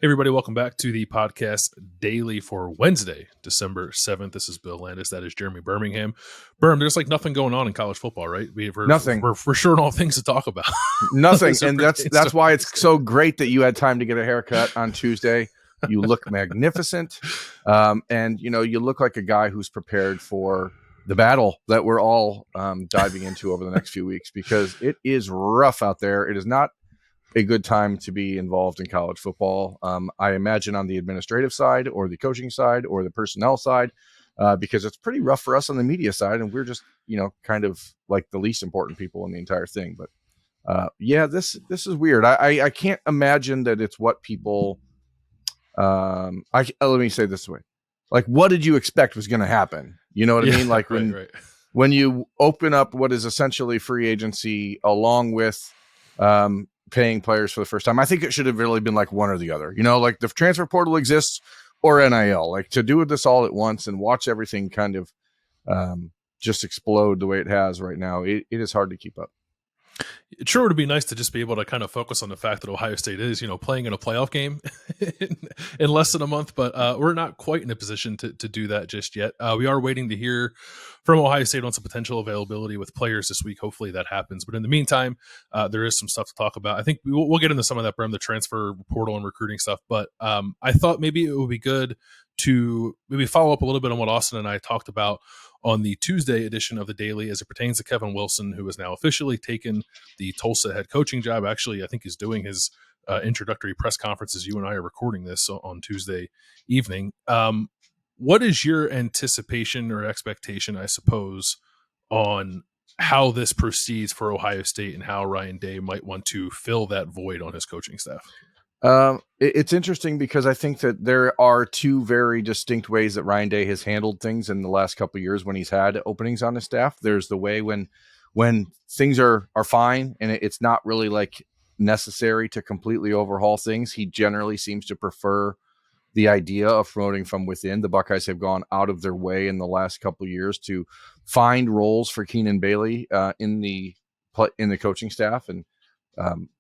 Hey everybody, welcome back to the podcast daily for Wednesday, December 7th. This is Bill Landis. That is Jeremy Birmingham. There's like nothing going on in college football, right? Nothing. We're short on things to talk about. Nothing. And that's why it's so great that you had time to get a haircut on Tuesday. You look magnificent. And, you look like a guy who's prepared for the battle that we're all diving into over the next few weeks, because it is rough out there. It is not a good time to be involved in college football. I imagine on the administrative side or the coaching side or the personnel side, because it's pretty rough for us on the media side. And we're just, kind of like the least important people in the entire thing. But this is weird. I can't imagine that it's what people, let me say this way. Like, what did you expect was going to happen? You know what I mean? Like when you open up what is essentially free agency along with, paying players for the first time, I think it should have really been like one or the other, like the transfer portal exists or NIL, like to do this all at once and watch everything kind of just explode the way it has right now. It is hard to keep up. It sure would be nice to just be able to kind of focus on the fact that Ohio State is, playing in a playoff game in less than a month, but we're not quite in a position to do that just yet. We are waiting to hear from Ohio State on some potential availability with players this week. Hopefully that happens. But in the meantime, there is some stuff to talk about. I think we'll get into some of that, the transfer portal and recruiting stuff. But I thought maybe it would be good to maybe follow up a little bit on what Austin and I talked about on the Tuesday edition of the Daily as it pertains to Kevin Wilson, who has now officially taken the Tulsa head coaching job. Actually, I think he's doing his introductory press conference as you and I are recording this on Tuesday evening. What is your anticipation or expectation, I suppose, on how this proceeds for Ohio State and how Ryan Day might want to fill that void on his coaching staff? It's interesting because I think that there are two very distinct ways that Ryan Day has handled things in the last couple of years when he's had openings on his staff. There's the way when things are fine and it's not really like necessary to completely overhaul things. He generally seems to prefer the idea of promoting from within. The Buckeyes have gone out of their way in the last couple of years to find roles for Keenan Bailey in the coaching staff, and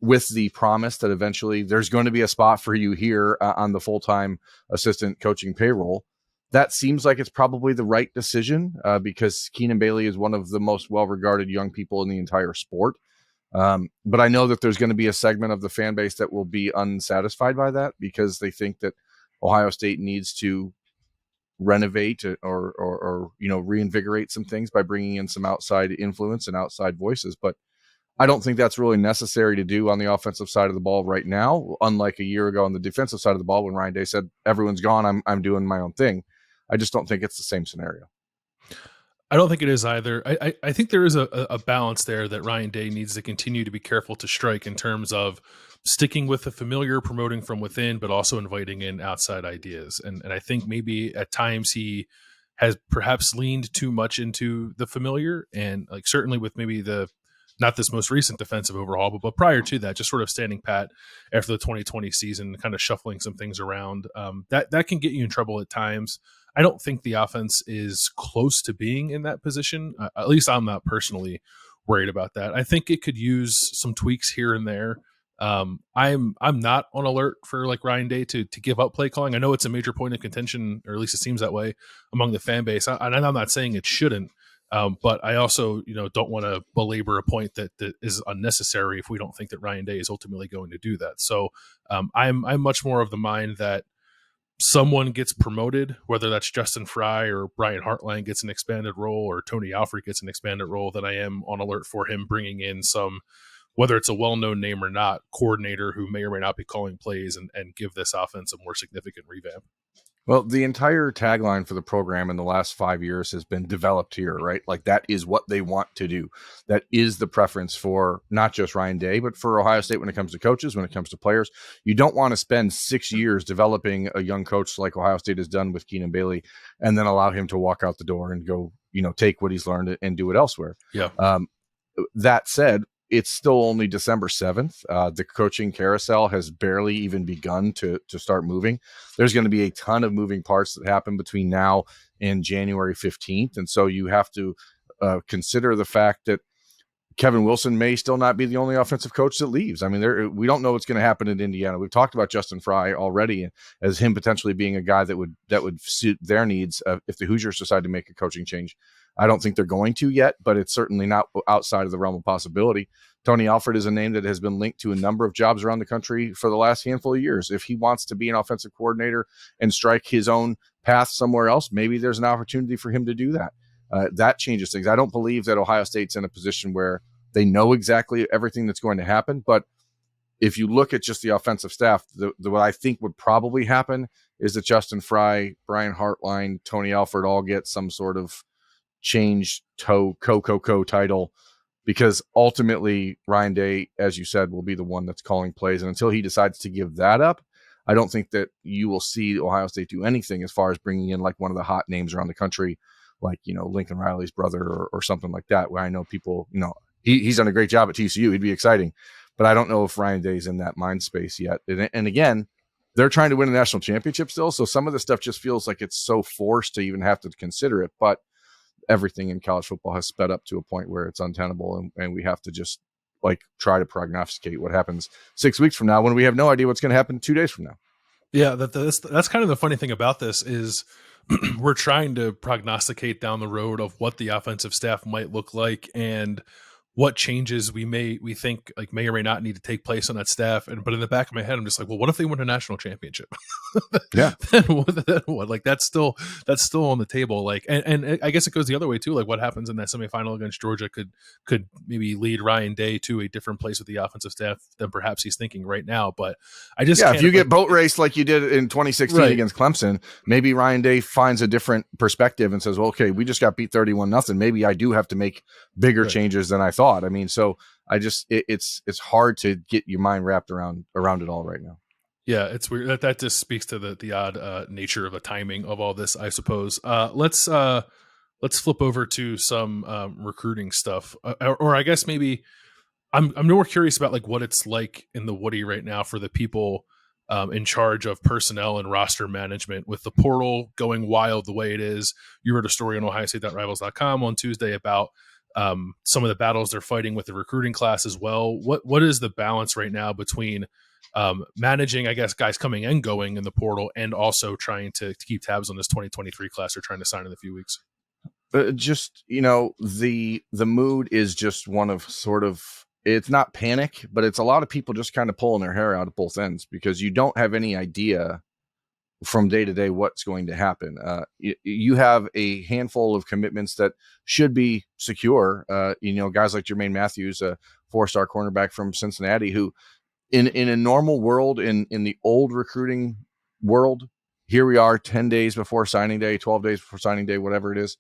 with the promise that eventually there's going to be a spot for you here on the full-time assistant coaching payroll. That seems like it's probably the right decision because Keenan Bailey is one of the most well-regarded young people in the entire sport. But I know that there's going to be a segment of the fan base that will be unsatisfied by that because they think that Ohio State needs to renovate or reinvigorate some things by bringing in some outside influence and outside voices. But I don't think that's really necessary to do on the offensive side of the ball right now, unlike a year ago on the defensive side of the ball when Ryan Day said, everyone's gone, I'm doing my own thing. I just don't think it's the same scenario. I don't think it is either. I think there is a balance there that Ryan Day needs to continue to be careful to strike in terms of sticking with the familiar, promoting from within, but also inviting in outside ideas. And I think maybe at times he has perhaps leaned too much into the familiar, and like certainly with maybe not this most recent defensive overhaul, but prior to that, just sort of standing pat after the 2020 season, kind of shuffling some things around. That can get you in trouble at times. I don't think the offense is close to being in that position. At least I'm not personally worried about that. I think it could use some tweaks here and there. I'm not on alert for like Ryan Day to give up play calling. I know it's a major point of contention, or at least it seems that way among the fan base. And I'm not saying it shouldn't. But I also, don't want to belabor a point that is unnecessary if we don't think that Ryan Day is ultimately going to do that. So I'm much more of the mind that someone gets promoted, whether that's Justin Fry or Brian Hartline gets an expanded role or Tony Alfred gets an expanded role, than I am on alert for him bringing in some, whether it's a well-known name or not, coordinator who may or may not be calling plays and give this offense a more significant revamp. Well, the entire tagline for the program in the last 5 years has been developed here, right? Like that is what they want to do. That is the preference for not just Ryan Day, but for Ohio State when it comes to coaches, when it comes to players. You don't want to spend 6 years developing a young coach like Ohio State has done with Keenan Bailey and then allow him to walk out the door and go, take what he's learned and do it elsewhere. Yeah. That said, it's still only December 7th. The coaching carousel has barely even begun to start moving. There's going to be a ton of moving parts that happen between now and January 15th. And so you have to consider the fact that Kevin Wilson may still not be the only offensive coach that leaves. I mean, we don't know what's going to happen in Indiana. We've talked about Justin Fry already as him potentially being a guy that would suit their needs if the Hoosiers decide to make a coaching change. I don't think they're going to yet, but it's certainly not outside of the realm of possibility. Tony Alford is a name that has been linked to a number of jobs around the country for the last handful of years. If he wants to be an offensive coordinator and strike his own path somewhere else, maybe there's an opportunity for him to do that. That changes things. I don't believe that Ohio State's in a position where they know exactly everything that's going to happen. But if you look at just the offensive staff, what I think would probably happen is that Justin Fry, Brian Hartline, Tony Alford all get some sort of change co title, because ultimately Ryan Day, as you said, will be the one that's calling plays. And until he decides to give that up, I don't think that you will see Ohio State do anything as far as bringing in like one of the hot names around the country, like, Lincoln Riley's brother or something like that, where I know people, he's done a great job at TCU. He'd be exciting, but I don't know if Ryan Day's in that mind space yet. And again, they're trying to win a national championship still. So some of the stuff just feels like it's so forced to even have to consider it. But everything in college football has sped up to a point where it's untenable. And we have to just try to prognosticate what happens 6 weeks from now when we have no idea what's going to happen 2 days from now. Yeah, that's kind of the funny thing about this is we're trying to prognosticate down the road of what the offensive staff might look like and what changes we think may or may not need to take place on that staff. But in the back of my head, I'm just like, well, what if they win a national championship? Yeah. then what? That's still on the table. And I guess it goes the other way too. Like what happens in that semifinal against Georgia could maybe lead Ryan Day to a different place with the offensive staff than perhaps he's thinking right now. But I just if you get boat raced like you did in 2016 against Clemson, maybe Ryan Day finds a different perspective and says, well, okay, we just got beat 31-0. Maybe I do have to make bigger changes than I thought. I mean, so I just it's hard to get your mind wrapped around it all right now. Yeah, it's weird. That just speaks to the odd nature of the timing of all this, I suppose. Let's flip over to some recruiting stuff, or I guess maybe I'm more curious about what it's like in the Woody right now for the people in charge of personnel and roster management with the portal going wild the way it is. You read a story on OhioState.Rivals.com on Tuesday about some of the battles they're fighting with the recruiting class as well. What is the balance right now between managing, I guess, guys coming and going in the portal and also trying to keep tabs on this 2023 class they're trying to sign in a few weeks? Just, the mood is just one of sort of, it's not panic, but it's a lot of people just kind of pulling their hair out at both ends because you don't have any idea from day to day what's going to happen. You have a handful of commitments that should be secure. Guys like Jermaine Matthews, a 4-star cornerback from Cincinnati, who in a normal world, in the old recruiting world, here we are 10 days before signing day, 12 days before signing day, whatever it is.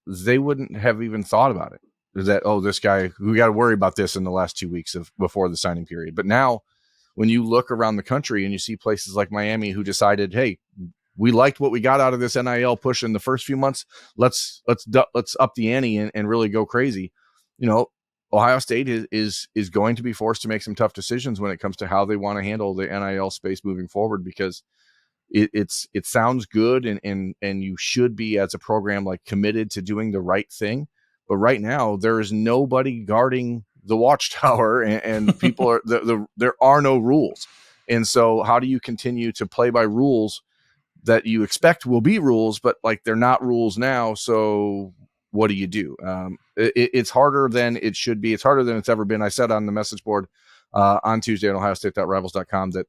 They wouldn't have even thought about it. That, this guy, we got to worry about this in the last 2 weeks before the signing period. But now when you look around the country and you see places like Miami who decided, hey, we liked what we got out of this NIL push in the first few months. Let's up the ante and really go crazy. Ohio State is going to be forced to make some tough decisions when it comes to how they want to handle the NIL space moving forward, because it sounds good and you should be, as a program, committed to doing the right thing. But right now there is nobody guarding the watchtower and people are there are no rules. And so how do you continue to play by rules that you expect will be rules, but they're not rules now? So what do you do? It's harder than it should be. It's harder than it's ever been. I said on the message board on Tuesday on OhioState.Rivals.com that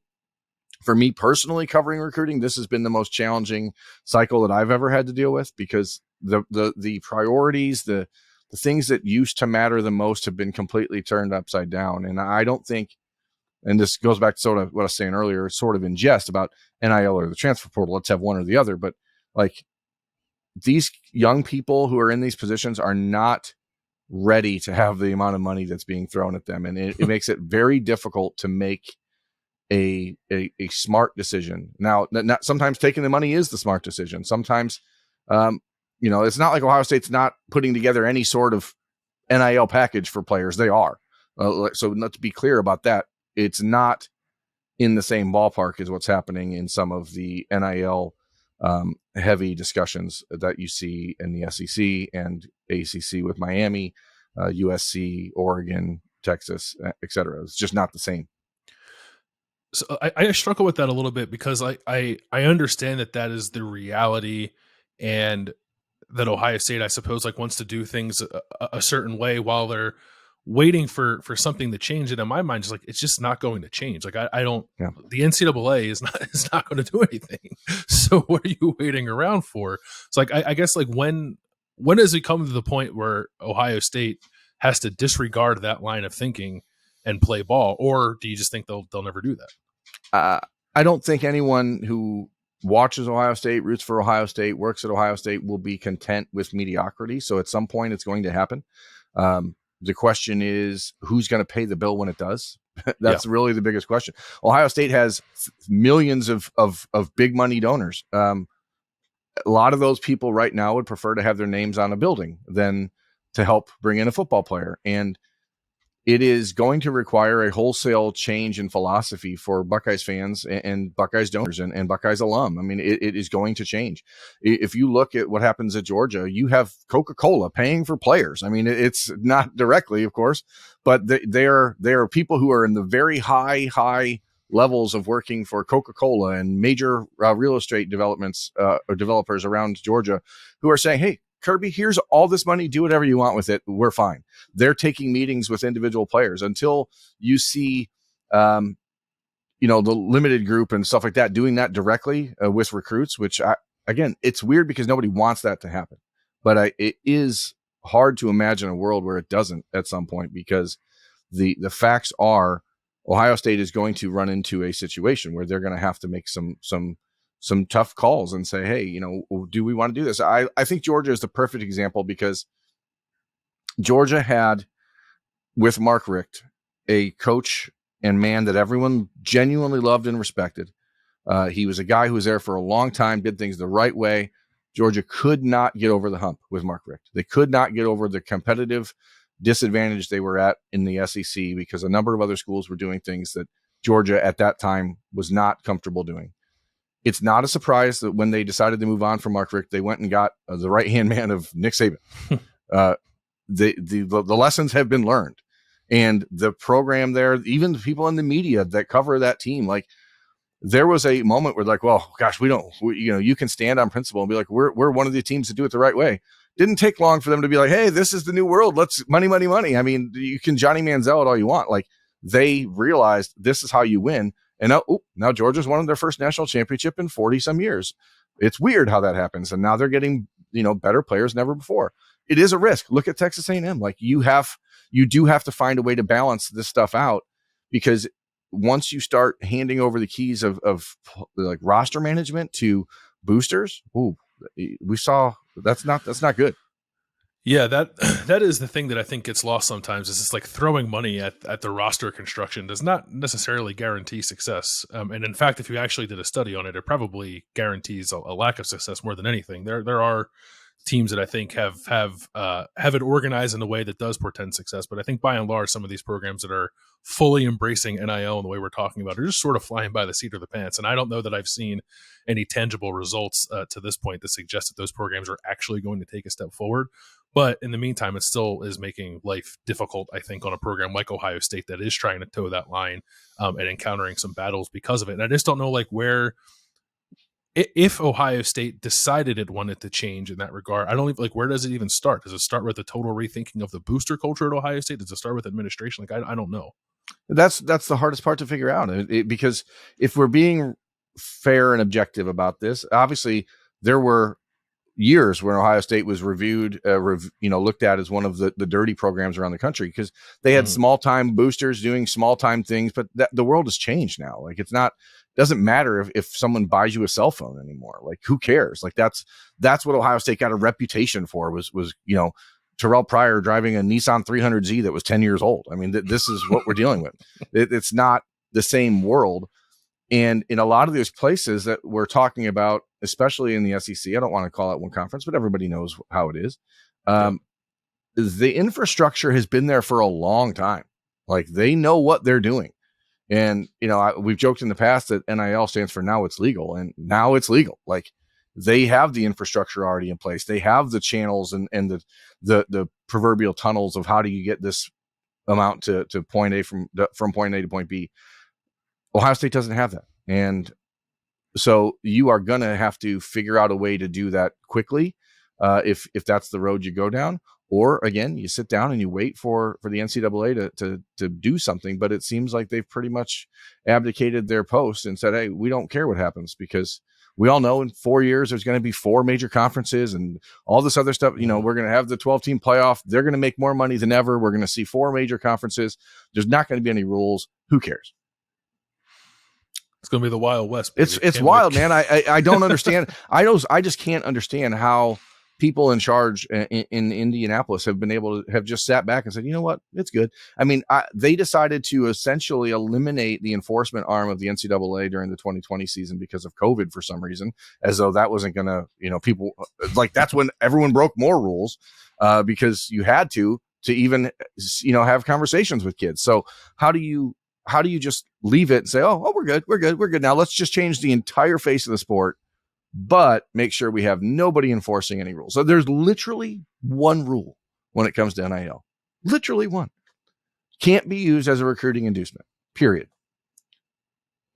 for me personally, covering recruiting, this has been the most challenging cycle that I've ever had to deal with, because the priorities, the things that used to matter the most have been completely turned upside down. And I don't think, and this goes back to sort of what I was saying earlier, sort of in jest about NIL or the transfer portal, let's have one or the other. But these young people who are in these positions are not ready to have the amount of money that's being thrown at them. And it makes it very difficult to make a smart decision. Now, not sometimes taking the money is the smart decision. Sometimes, it's not like Ohio State's not putting together any sort of NIL package for players. They are. So let's be clear about that. It's not in the same ballpark as what's happening in some of the NIL heavy discussions that you see in the SEC and ACC with Miami. USC, Oregon, Texas, et cetera. It's just not the same. So I struggle with that a little bit because I understand that is the reality, and that Ohio State, I suppose, like wants to do things a certain way while they're waiting for something to change. And in my mind, it's just not going to change. Like I don't. Yeah. The NCAA is not going to do anything. So what are you waiting around for? It's like I guess like when does it come to the point where Ohio State has to disregard that line of thinking and play ball, or do you just think they'll never do that? I don't think anyone who watches Ohio State, roots for Ohio State, works at Ohio State will be content with mediocrity. So at some point it's going to happen. The question is who's going to pay the bill when it does. That's really the biggest question. Ohio State has millions of big money donors. A lot of those people right now would prefer to have their names on a building than to help bring in a football player. And it is going to require a wholesale change in philosophy for Buckeyes fans and Buckeyes donors and Buckeyes alum. I mean, it is going to change. If you look at what happens at Georgia, you have Coca-Cola paying for players. I mean, it's not directly, of course, but they are people who are in the very high levels of working for Coca-Cola and major real estate developments or developers around Georgia who are saying, hey, Kirby, here's all this money. Do whatever you want with it. We're fine. They're taking meetings with individual players until you see, the limited group and stuff like that doing that directly with recruits, which again, it's weird because nobody wants that to happen. But it is hard to imagine a world where it doesn't at some point because the facts are Ohio State is going to run into a situation where they're going to have to make some tough calls and say, hey, do we want to do this? I think Georgia is the perfect example because Georgia had, with Mark Richt, a coach and man that everyone genuinely loved and respected. He was a guy who was there for a long time, did things the right way. Georgia could not get over the hump with Mark Richt. They could not get over the competitive disadvantage they were at in the SEC because a number of other schools were doing things that Georgia at that time was not comfortable doing. It's not a surprise that when they decided to move on from Mark Richt, they went and got the right-hand man of Nick Saban. The lessons have been learned. And the program there, even the people in the media that cover that team, like there was a moment where like, well, gosh, you can stand on principle and be like, we're one of the teams that do it the right way. Didn't take long for them to be like, hey, this is the new world. Let's money. I mean, you can Johnny Manziel it all you want. Like they realized this is how you win. And now Georgia's won their first national championship in 40 some years. It's weird how that happens. And now they're getting, better players than ever before. It is a risk. Look at Texas A&M. Like you do have to find a way to balance this stuff out because once you start handing over the keys of like roster management to boosters, we saw that's not good. Yeah, that is the thing that I think gets lost sometimes is it's like throwing money at the roster construction does not necessarily guarantee success. And in fact, if you actually did a study on it, it probably guarantees a lack of success more than anything. There are teams that I think have it organized in a way that does portend success. But I think by and large, some of these programs that are fully embracing NIL in the way we're talking about are just sort of flying by the seat of the pants. And I don't know that I've seen any tangible results to this point that suggest that those programs are actually going to take a step forward. But in the meantime, it still is making life difficult, I think, on a program like Ohio State that is trying to toe that line and encountering some battles because of it. And I just don't know where, if Ohio State decided it wanted to change in that regard, I don't even where does it even start? Does it start with a total rethinking of the booster culture at Ohio State? Does it start with administration? I don't know. That's the hardest part to figure out because if we're being fair and objective about this, obviously there were years when Ohio State was reviewed, looked at as one of the dirty programs around the country because they had small time boosters doing small time things, but the world has changed now. Like doesn't matter if someone buys you a cell phone anymore. Like who cares? Like that's what Ohio State got a reputation for was Terrell Pryor driving a Nissan 300Z that was 10 years old. I mean, this is what we're dealing with. It's not the same world. And in a lot of those places that we're talking about, especially in the SEC, I don't want to call it one conference, but everybody knows how it is. The infrastructure has been there for a long time. Like they know what they're doing. And, we've joked in the past that NIL stands for now it's legal, and now it's legal. Like they have the infrastructure already in place. They have the channels and the proverbial tunnels of how do you get this amount to point A from point A to point B. Ohio State doesn't have that. And so you are going to have to figure out a way to do that quickly if that's the road you go down. Or again, you sit down and you wait for the NCAA to do something. But it seems like they've pretty much abdicated their post and said, hey, we don't care what happens, because we all know in 4 years there's going to be 4 major conferences and all this other stuff. You know, we're going to have the 12-team playoff. They're going to make more money than ever. We're going to see 4 major conferences. There's not going to be any rules. Who cares? It's going to be the Wild West. Baby. It's wild, man. I don't understand. I just can't understand how people in charge in Indianapolis have been able to have just sat back and said, you know what, it's good. I mean, they decided to essentially eliminate the enforcement arm of the NCAA during the 2020 season because of COVID for some reason, as though that wasn't going to, you know, people like that's when everyone broke more rules because you had to even, you know, have conversations with kids. So how do you just leave it and say, oh, we're good. Now let's just change the entire face of the sport, but make sure we have nobody enforcing any rules. So there's literally one rule when it comes to NIL. Literally one. Can't be used as a recruiting inducement, period.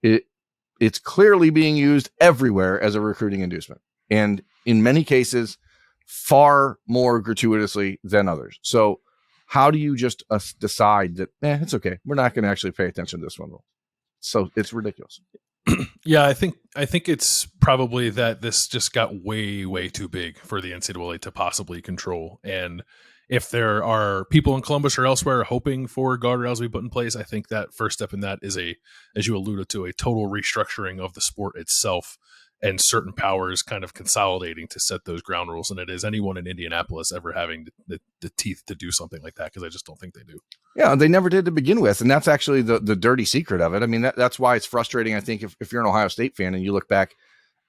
It's clearly being used everywhere as a recruiting inducement. And in many cases, far more gratuitously than others. So how do you just decide that, it's okay, we're not going to actually pay attention to this one rule? So it's ridiculous. Yeah, I think it's probably that this just got way, way too big for the NCAA to possibly control. And if there are people in Columbus or elsewhere hoping for guardrails to be put in place, I think that first step in that is as you alluded to, a total restructuring of the sport itself and certain powers kind of consolidating to set those ground rules. And it is anyone in Indianapolis ever having the teeth to do something like that, because I just don't think they do. Yeah, they never did to begin with. And that's actually the dirty secret of it. I mean, that's why it's frustrating, I think, if you're an Ohio State fan and you look back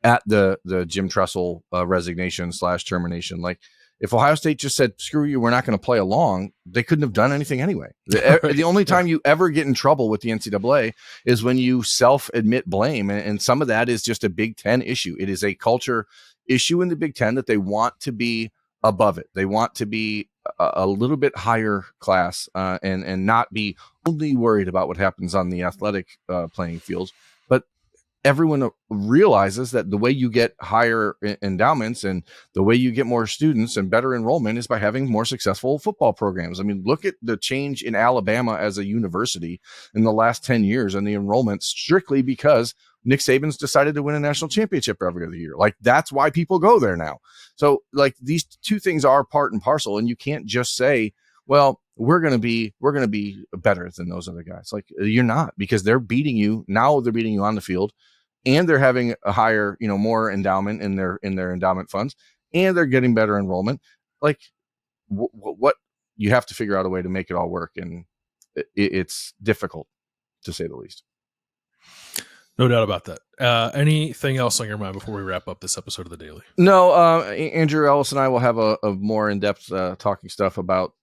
at the Jim Tressel resignation / termination, like if Ohio State just said, screw you, we're not going to play along, they couldn't have done anything anyway. The only time you ever get in trouble with the NCAA is when you self-admit blame. And some of that is just a Big Ten issue. It is a culture issue in the Big Ten that they want to be above it. They want to be a little bit higher class and not be only worried about what happens on the athletic playing fields. But everyone realizes that the way you get higher endowments and the way you get more students and better enrollment is by having more successful football programs. I mean, look at the change in Alabama as a university in the last 10 years and the enrollment strictly because Nick Saban's decided to win a national championship every other year. Like, that's why people go there now. So like these two things are part and parcel, and you can't just say, well, we're going to be better than those other guys. Like, you're not, because they're beating you. Now they're beating you on the field, and they're having a higher, more endowment in their endowment funds, and they're getting better enrollment. Like, what you have to figure out a way to make it all work. And it's difficult, to say the least. No doubt about that. Anything else on your mind before we wrap up this episode of The Daily? No, Andrew Ellis and I will have a more in-depth talking stuff about,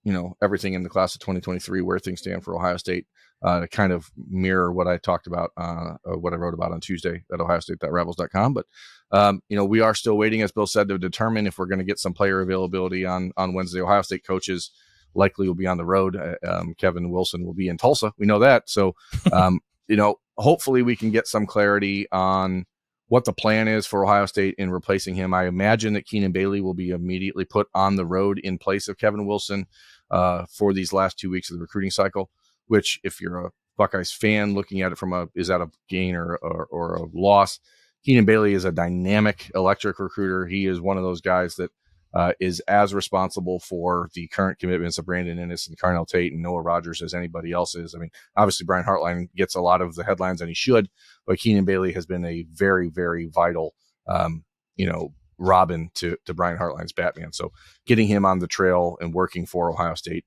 everything in the class of 2023, where things stand for Ohio State, to kind of mirror what I talked about, what I wrote about on Tuesday at ohiostate.rebels.com. But, we are still waiting, as Bill said, to determine if we're going to get some player availability on Wednesday. Ohio State coaches likely will be on the road. Kevin Wilson will be in Tulsa. We know that. So, hopefully we can get some clarity on what the plan is for Ohio State in replacing him. I imagine that Keenan Bailey will be immediately put on the road in place of Kevin Wilson for these last 2 weeks of the recruiting cycle, which, if you're a Buckeyes fan looking at it from is that a gain or a loss? Keenan Bailey is a dynamic, electric recruiter. He is one of those guys that is as responsible for the current commitments of Brandon Ennis and Carnell Tate and Noah Rogers as anybody else is. I mean, obviously Brian Hartline gets a lot of the headlines, and he should, but Keenan Bailey has been a very, very vital, Robin to Brian Hartline's Batman. So getting him on the trail and working for Ohio State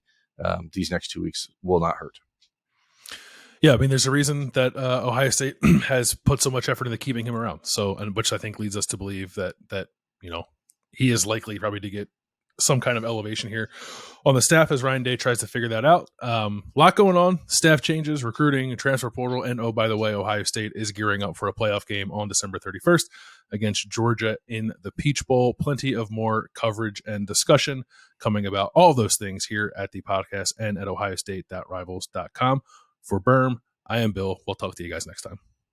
these next 2 weeks will not hurt. Yeah, I mean, there's a reason that Ohio State has put so much effort into keeping him around. So, and which I think leads us to believe that he is likely probably to get some kind of elevation here on the staff as Ryan Day tries to figure that out. A lot going on, staff changes, recruiting, transfer portal, and oh, by the way, Ohio State is gearing up for a playoff game on December 31st against Georgia in the Peach Bowl. Plenty of more coverage and discussion coming about all those things here at the podcast and at ohiostate.rivals.com. For Berm, I am Bill. We'll talk to you guys next time.